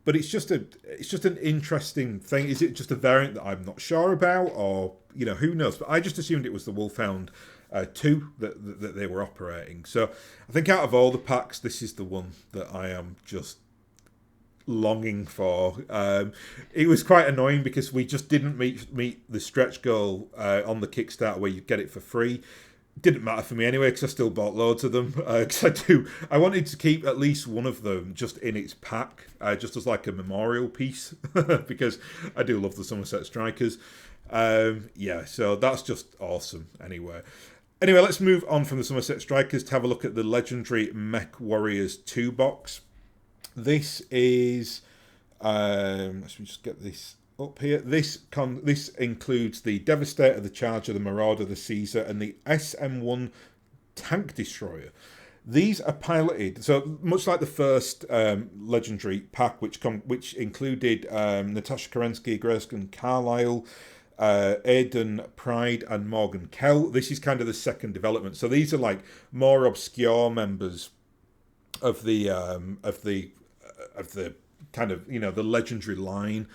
but it's just an interesting thing. Is it just a variant that I'm not sure about, or who knows? But I just assumed it was the Wolfhound 2 that they were operating. So I think out of all the packs, this is the one that I am just longing for. It was quite annoying because we just didn't meet the stretch goal on the Kickstarter where you get it for free. Didn't matter for me anyway because I still bought loads of them because I wanted to keep at least one of them just in its pack, just as like a memorial piece because I do love the Somerset Strikers. So that's just awesome. Anyway, let's move on from the Somerset Strikers to have a look at the legendary Mech Warriors 2 box. This is let's just get this up here. This includes the Devastator, the Charger, the Marauder, the Caesar, and the SM1 Tank Destroyer. These are piloted, so much like the first legendary pack, which included Natasha Kerensky, Greskin Carlisle, Aidan Pride, and Morgan Kell. This is kind of the second development. So these are like more obscure members of the kind of the legendary line,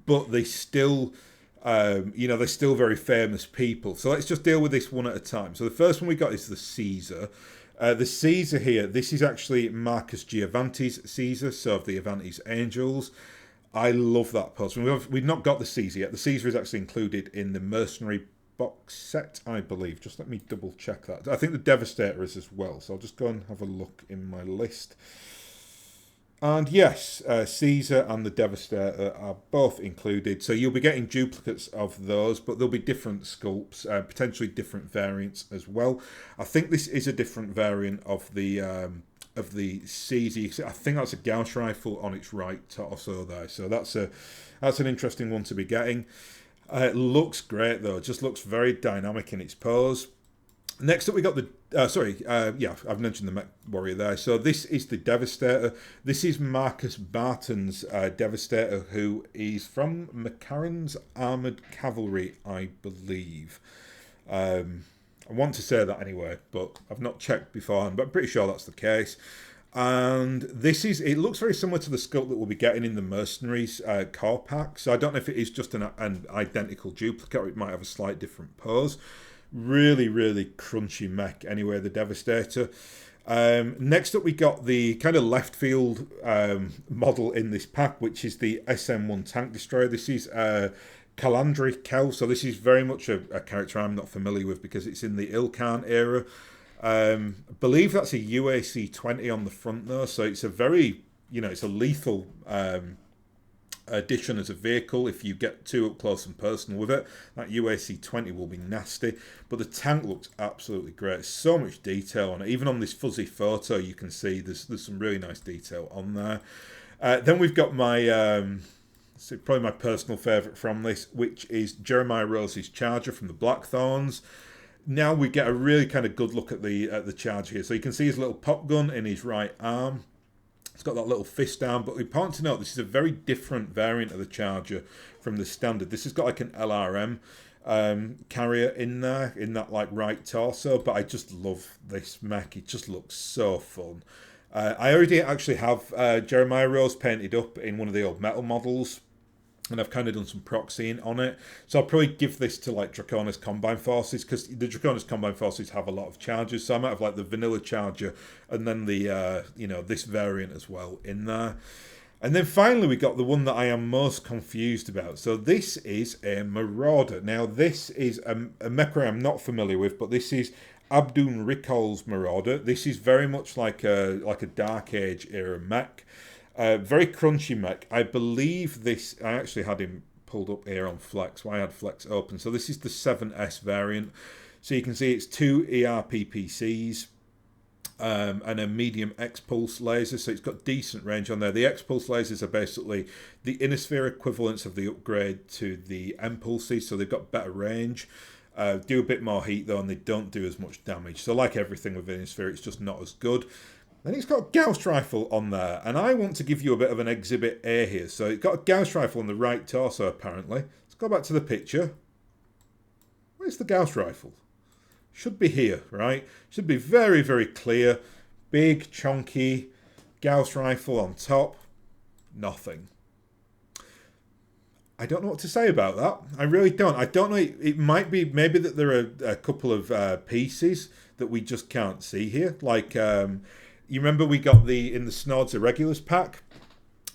but they still they're still very famous people. So let's just deal with this one at a time. So the first one we got is the Caesar. The Caesar here, this is actually Marcus Giovanti's Caesar, so of the Avanti's Angels. I love that poster. We've not got the Caesar yet. The Caesar is actually included in the Mercenary box set, I believe. Just let me double check that. I think the Devastator is as well, so I'll just go and have a look in my list. And yes, Caesar and the Devastator are both included. So you'll be getting duplicates of those, but there'll be different sculpts, potentially different variants as well. I think this is a different variant of the Caesar. I think that's a Gauss rifle on its right torso there. So that's an interesting one to be getting. It looks great though. It just looks very dynamic in its pose. Next up, we got the I've mentioned the Mech Warrior there. So this is the Devastator. This is Marcus Barton's Devastator, who is from McCarran's Armoured Cavalry, I believe. I want to say that anyway, but I've not checked beforehand, but I'm pretty sure that's the case. And it looks very similar to the sculpt that we'll be getting in the Mercenaries core pack. So I don't know if it is just an identical duplicate or it might have a slight different pose. Really, really crunchy mech anyway, the Devastator. Next up, we got the kind of left field model in this pack, which is the SM1 Tank Destroyer. This is Kalandri Kel, so this is very much a character I'm not familiar with because it's in the Ilkhan era. I believe that's a UAC 20 on the front though, so it's a very, it's a lethal addition as a vehicle. If you get too up close and personal with it, that UAC 20 will be nasty. But the tank looks absolutely great. So much detail on it. Even on this fuzzy photo, you can see there's some really nice detail on there. Then we've got probably my personal favourite from this, which is Jeremiah Rose's Charger from the Blackthorns. Now we get a really kind of good look at the Charger here. So you can see his little pop gun in his right arm. It's got that little fist arm, but important to note, this is a very different variant of the Charger from the standard. This has got like an LRM carrier in there, in that like right torso, but I just love this mech. It just looks so fun. I already actually have Jeremiah Rose painted up in one of the old metal models, and I've kind of done some proxying on it. So I'll probably give this to like Draconis Combine Forces, because the Draconis Combine Forces have a lot of chargers. So I might have like the vanilla Charger and then the, this variant as well in there. And then finally we got the one that I am most confused about. So this is a Marauder. Now this is a mech I'm not familiar with, but this is Abdun Rikol's Marauder. This is very much like a Dark Age era mech. Very crunchy mech. I believe this, I actually had him pulled up here on Flex. I had Flex open. So this is the 7S variant. So you can see it's 2 ERPPCs and a medium X-Pulse laser. So it's got decent range on there. The X-Pulse lasers are basically the inner sphere equivalents of the upgrade to the M-Pulses. So they've got better range. Do a bit more heat though, and they don't do as much damage. So like everything with inner sphere, it's just not as good. Then it's got a Gauss rifle on there, and I want to give you a bit of an Exhibit A here. So it's got a Gauss rifle on the right torso, apparently. Let's go back to the picture. Where's the Gauss rifle? Should be here, right? Should be very, very clear. Big, chunky Gauss rifle on top. Nothing. I don't know what to say about that. I really don't. I don't know. It might be maybe that there are a couple of pieces that we just can't see here. Like, you remember we got in the Snords Irregulars pack,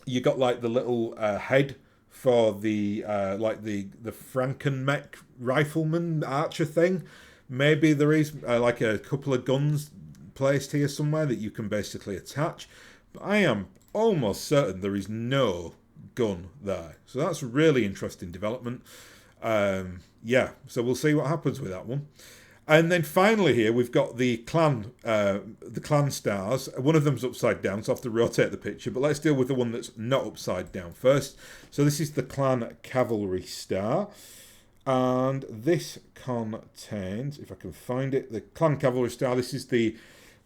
you got like the little head for the like the Frankenmech rifleman archer thing. Maybe there is like a couple of guns placed here somewhere that you can basically attach. But I am almost certain there is no gun there. So that's a really interesting development. Yeah, so we'll see what happens with that one. And then finally here we've got the clan stars. One of them's upside down, so I have to rotate the picture. But let's deal with the one that's not upside down first. So this is the clan cavalry star. And this contains, if I can find it, the clan cavalry star. This is the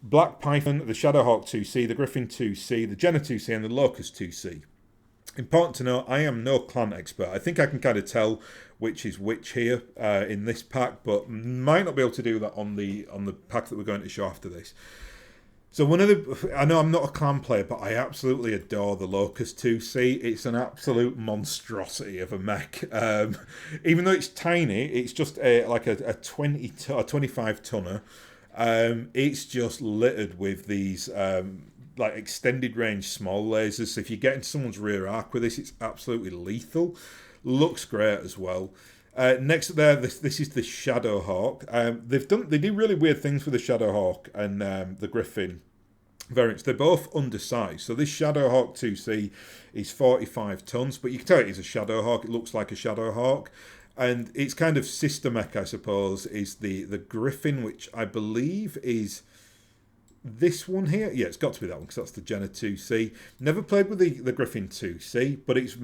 Black Python, the Shadowhawk 2C, the Griffin 2C, the Jenna 2C, and the Locust 2C. Important to know, I am no clan expert. I think I can kind of tell which is which here in this pack, but might not be able to do that on the pack that we're going to show after this. So I know I'm not a clan player, but I absolutely adore the Locust 2C. It's an absolute monstrosity of a mech. Even though it's tiny, it's just like a 25 tonner. It's just littered with these like extended range small lasers. So if you get into someone's rear arc with this, it's absolutely lethal. Looks great as well. Next there, this is the Shadowhawk. They do really weird things with the Shadowhawk and the Griffin variants. They're both undersized. So this Shadowhawk 2C is 45 tons, but you can tell it is a Shadowhawk. It looks like a Shadowhawk. And its kind of sister mech, I suppose, is the Griffin, which I believe is this one here. Yeah, it's got to be that one because that's the Jenna 2C. Never played with the Griffin 2C, but it's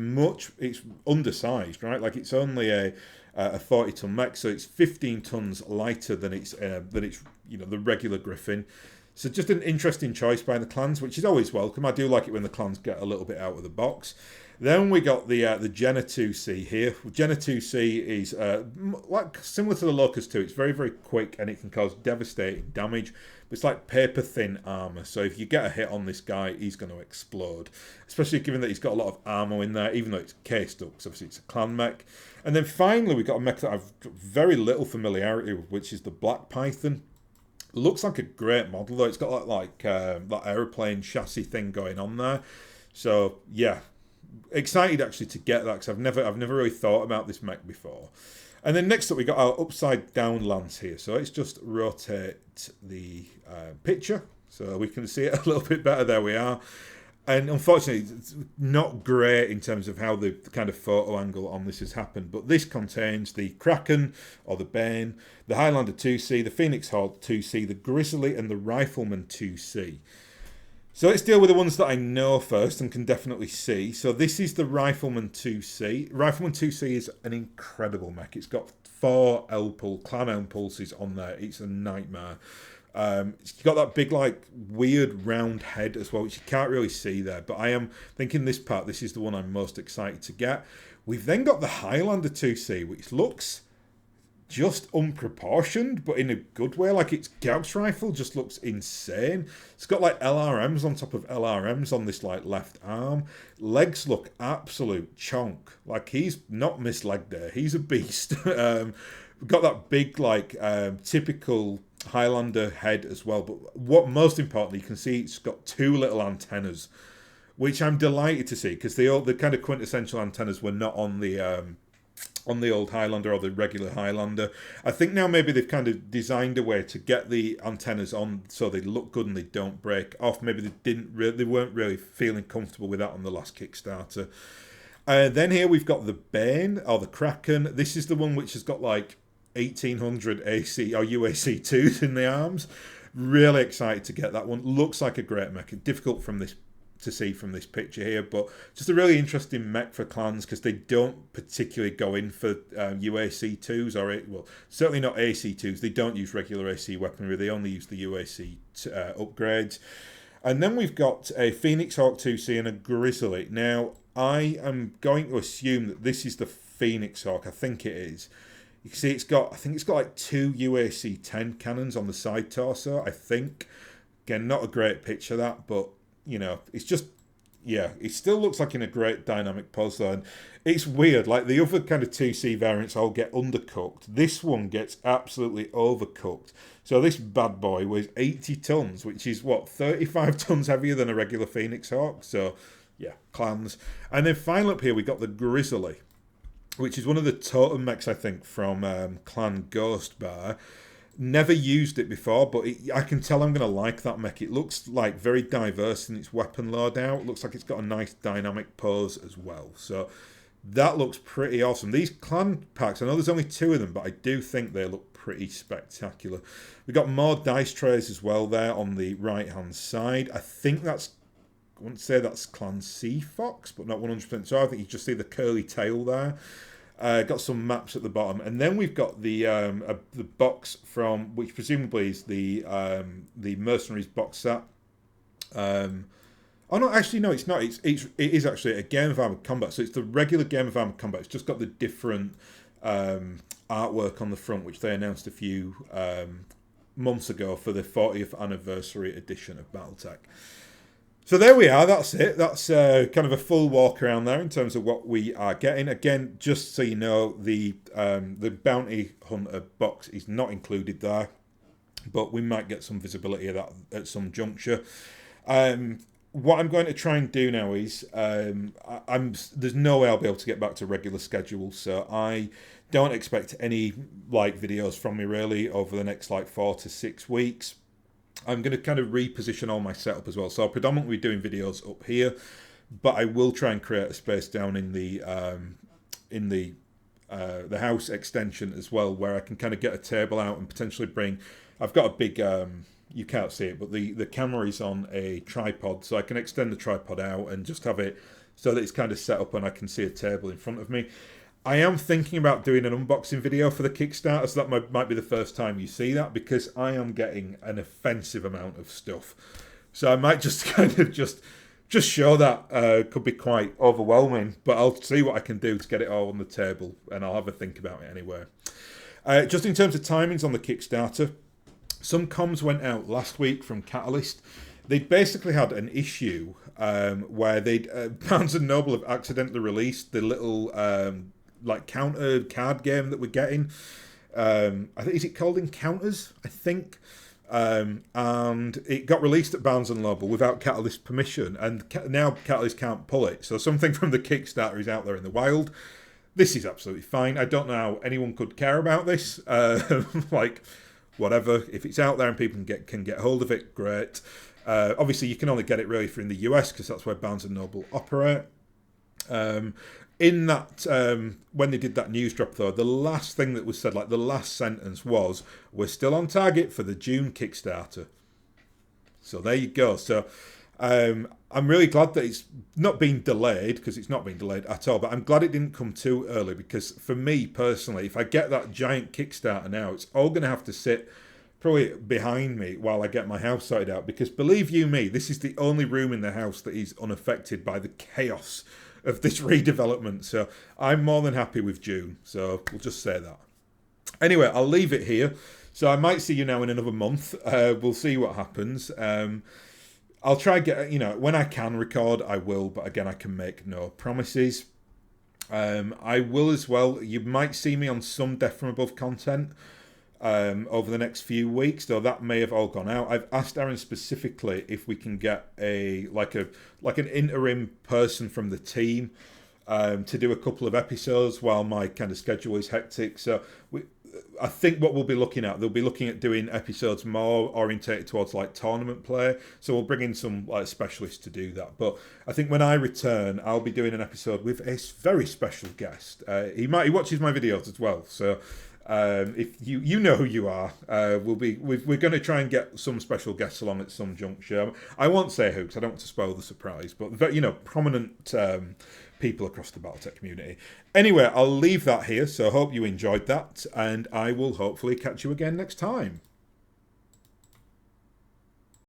undersized, right? Like it's only a 40-ton mech, so it's 15 tons lighter than its the regular Griffin. So just an interesting choice by the clans, which is always welcome. I do like it when the clans get a little bit out of the box. Then we got the Jenna 2C here. Jenna 2C is like similar to the Locust 2. It's very, very quick and it can cause devastating damage. But it's like paper thin armor. So if you get a hit on this guy, he's going to explode. Especially given that he's got a lot of ammo in there, even though it's cased up, because obviously it's a clan mech. And then finally we got a mech that I've got very little familiarity with, which is the Black Python. Looks like a great model though. It's got that aeroplane chassis thing going on there. So yeah, excited actually to get that because I've never really thought about this mech before. And then next up we got our upside down lance here. So let's just rotate the picture so we can see it a little bit better. There we are. And unfortunately, it's not great in terms of how the kind of photo angle on this has happened. But this contains the Kraken, or the Bane, the Highlander 2C, the Phoenix Hawk 2C, the Grizzly, and the Rifleman 2C. So let's deal with the ones that I know first and can definitely see. So this is the Rifleman 2C. Rifleman 2C is an incredible mech. It's got 4 clan elm pulses on there. It's a nightmare. It's got that big, like, weird round head as well, which you can't really see there. But I am thinking this part, this is the one I'm most excited to get. We've then got the Highlander 2C, which looks just unproportioned, but in a good way. Like, its Gauss rifle just looks insane. It's got, like, LRMs on top of LRMs on this, like, left arm. Legs look absolute chonk. Like, he's not mislegged there. He's a beast. We've got that big, like, typical Highlander head as well, but what most importantly, you can see it's got 2 little antennas, which I'm delighted to see because the kind of quintessential antennas were not on the old Highlander or the regular Highlander. I think now maybe they've kind of designed a way to get the antennas on so they look good and they don't break off. Maybe they weren't really feeling comfortable with that on the last Kickstarter. Then here we've got the Bane or the Kraken. This is the one which has got like 1800 AC or UAC2s in the arms. Really excited to get that one. Looks like a great mech. Difficult to see from this picture here, but just a really interesting mech for clans because they don't particularly go in for UAC2s or certainly not AC2s. They don't use regular AC weaponry. They only use the UAC upgrades. And then we've got a Phoenix Hawk 2C and a Grizzly. Now I am going to assume that this is the Phoenix Hawk. I think it is. You can see I think it's got like 2 UAC-10 cannons on the side torso, I think. Again, not a great picture that, but, you know, it's just yeah, it still looks like in a great dynamic pose though. And it's weird, like the other kind of 2C variants all get undercooked. This one gets absolutely overcooked. So this bad boy weighs 80 tons, which is what, 35 tons heavier than a regular Phoenix Hawk. So yeah, clans. And then finally up here we got the Grizzly, which is one of the totem mechs, I think, from Clan Ghost Bar. Never used it before, but I can tell I'm going to like that mech. It looks like very diverse in its weapon loadout. It looks like it's got a nice dynamic pose as well. So that looks pretty awesome. These clan packs, I know there's only 2 of them, but I do think they look pretty spectacular. We've got more dice trays as well there on the right-hand side. I think that's, I wouldn't say that's Clan Sea Fox, but not 100% sure. I think you just see the curly tail there. Got some maps at the bottom, and then we've got the box from which presumably is the Mercenaries box set. Oh no, actually no, it's not. It is actually a Game of Armored Combat. So it's the regular Game of Armored Combat. It's just got the different artwork on the front, which they announced a few months ago for the 40th anniversary edition of BattleTech. So there we are, that's it. That's kind of a full walk around there in terms of what we are getting. Again, just so you know, the Bounty Hunter box is not included there, but we might get some visibility of that at some juncture. What I'm going to try and do now is, there's no way I'll be able to get back to regular schedule, so I don't expect any like videos from me really over the next like 4 to 6 weeks. I'm going to kind of reposition all my setup as well. So I'll predominantly be doing videos up here, but I will try and create a space down in the house extension as well, where I can kind of get a table out and potentially bring. I've got a big. You can't see it, but the camera is on a tripod, so I can extend the tripod out and just have it so that it's kind of set up and I can see a table in front of me. I am thinking about doing an unboxing video for the Kickstarter, so that might be the first time you see that, because I am getting an offensive amount of stuff. So I might just kind of just show that. Could be quite overwhelming, but I'll see what I can do to get it all on the table, and I'll have a think about it anyway. Just in terms of timings on the Kickstarter, some comms went out last week from Catalyst. They basically had an issue where Barnes & Noble have accidentally released the little like counter card game that we're getting. I think, is it called Encounters? I think. And it got released at Barnes & Noble without Catalyst permission, and now Catalyst can't pull it. So something from the Kickstarter is out there in the wild. This is absolutely fine. I don't know how anyone could care about this. Like, whatever. If it's out there and people can get hold of it, great. Obviously, you can only get it really if you're in the US, because that's where Barnes & Noble operate. In that, when they did that news drop, though, the last thing that was said, like the last sentence was, "We're still on target for the June Kickstarter." So there you go. So I'm really glad that it's not been delayed, because it's not been delayed at all, but I'm glad it didn't come too early, because for me personally, if I get that giant Kickstarter now, it's all going to have to sit probably behind me while I get my house sorted out, because believe you me, this is the only room in the house that is unaffected by the chaos of this redevelopment. So I'm more than happy with June. So we'll just say that. Anyway, I'll leave it here. So I might see you now in another month. We'll see what happens. I'll try and get, when I can record, I will. But again, I can make no promises. I will as well. You might see me on some Death from Above content over the next few weeks, though that may have all gone out. I've asked Aaron specifically if we can get an interim person from the team to do a couple of episodes while my kind of schedule is hectic. So I think what we'll be looking at, they'll be looking at doing episodes more orientated towards like tournament play. So we'll bring in some like specialists to do that. But I think when I return, I'll be doing an episode with a very special guest. He watches my videos as well. So if you know who you are, we're going to try and get some special guests along at some juncture. I won't say who, because I don't want to spoil the surprise, but prominent people across the BattleTech community. Anyway, I'll leave that here, so I hope you enjoyed that, and I will hopefully catch you again next time.